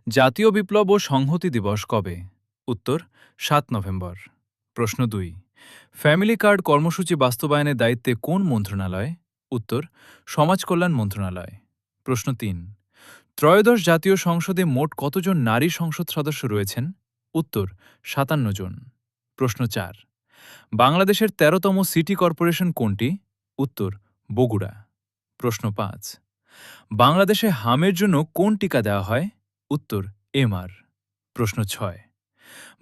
জাতীয় বিপ্লব ও সংহতি দিবস কবে? উত্তর ৭ নভেম্বর। প্রশ্ন ২। ফ্যামিলি কার্ড কর্মসূচি বাস্তবায়নের দায়িত্বে কোন মন্ত্রণালয়? উত্তর সমাজ কল্যাণ মন্ত্রণালয়। প্রশ্ন ৩। ত্রয়োদশ জাতীয় সংসদে মোট কতজন নারী সংসদ সদস্য রয়েছেন? উত্তর ৫৭ জন। প্রশ্ন ৪। বাংলাদেশের ১৩তম সিটি কর্পোরেশন কোনটি? উত্তর বগুড়া। প্রশ্ন ৫। বাংলাদেশে হামের জন্য কোন টিকা দেওয়া হয়? উত্তর এমআর। প্রশ্ন ৬।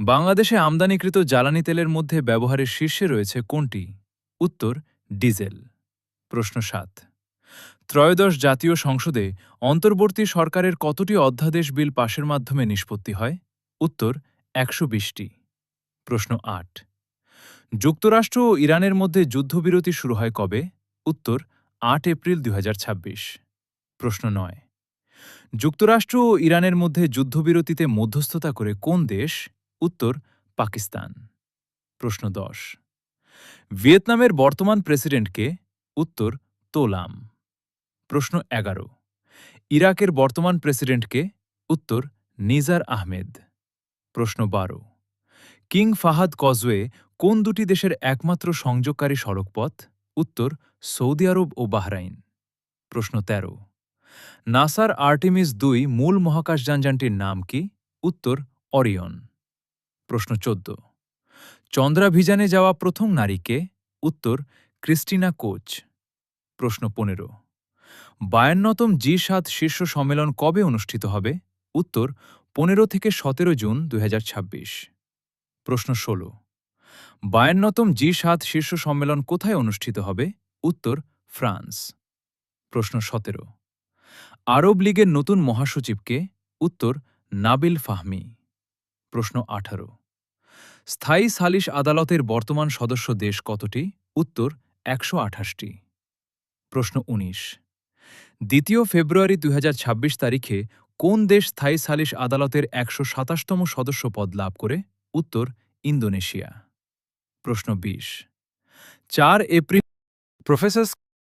বাংলাদেশে আমদানিকৃত জ্বালানি তেলের মধ্যে ব্যবহারের শীর্ষে রয়েছে কোনটি? উত্তর ডিজেল। প্রশ্ন ৭। ত্রয়োদশ জাতীয় সংসদে অন্তর্বর্তী সরকারের কতটি অধ্যাদেশ বিল পাশের মাধ্যমে নিষ্পত্তি হয়? উত্তর ১২০টি। প্রশ্ন ৮। যুক্তরাষ্ট্র ও ইরানের মধ্যে যুদ্ধবিরতি শুরু হয় কবে? উত্তর ৮ এপ্রিল ২০২৬। প্রশ্ন ৯। যুক্তরাষ্ট্র ও ইরানের মধ্যে যুদ্ধবিরতিতে মধ্যস্থতা করে কোন দেশ? উত্তর পাকিস্তান। প্রশ্ন ১০। ভিয়েতনামের বর্তমান প্রেসিডেন্ট কে? উত্তর তো লাম। প্রশ্ন ১১। ইরাকের বর্তমান প্রেসিডেন্ট কে? উত্তর নিজার আহমেদ। প্রশ্ন ১২। কিং ফাহাদ কজওয়ে কোন দুটি দেশের একমাত্র সংযোগকারী সড়কপথ? উত্তর সৌদি আরব ও বাহরাইন। প্রশ্ন ১৩। নাসার আর্টেমিস ২ মূল মহাকাশযানটির নাম কি? উত্তর অরিয়ন। প্রশ্ন ১৪। চন্দ্রাভিযানে যাওয়া প্রথম নারী কে? উত্তর ক্রিস্টিনা কোচ। প্রশ্ন ১৫। ৫২তম জি৭ শীর্ষ সম্মেলন কবে অনুষ্ঠিত হবে? উত্তর ১৫ থেকে ১৭ জুন ২০২৬। প্রশ্ন ১৬। ৫২তম জি৭ শীর্ষ সম্মেলন কোথায় অনুষ্ঠিত হবে? উত্তর ফ্রান্স। প্রশ্ন ১৭। আরব লীগের নতুন মহাসচিব কে? উত্তর নাবিল ফাহমি। প্রশ্ন ১৮। স্থায়ী সালিশ আদালতের বর্তমান সদস্য দেশ কতটি? উত্তর ১২৮টি। প্রশ্ন ১৯। ২ ফেব্রুয়ারি ২০২৬ তারিখে কোন দেশ স্থায়ী সালিশ আদালতের ১২৭তম সদস্য পদ লাভ করে? উত্তর ইন্দোনেশিয়া। প্রশ্ন ২০। ৪ এপ্রিল প্রফেসর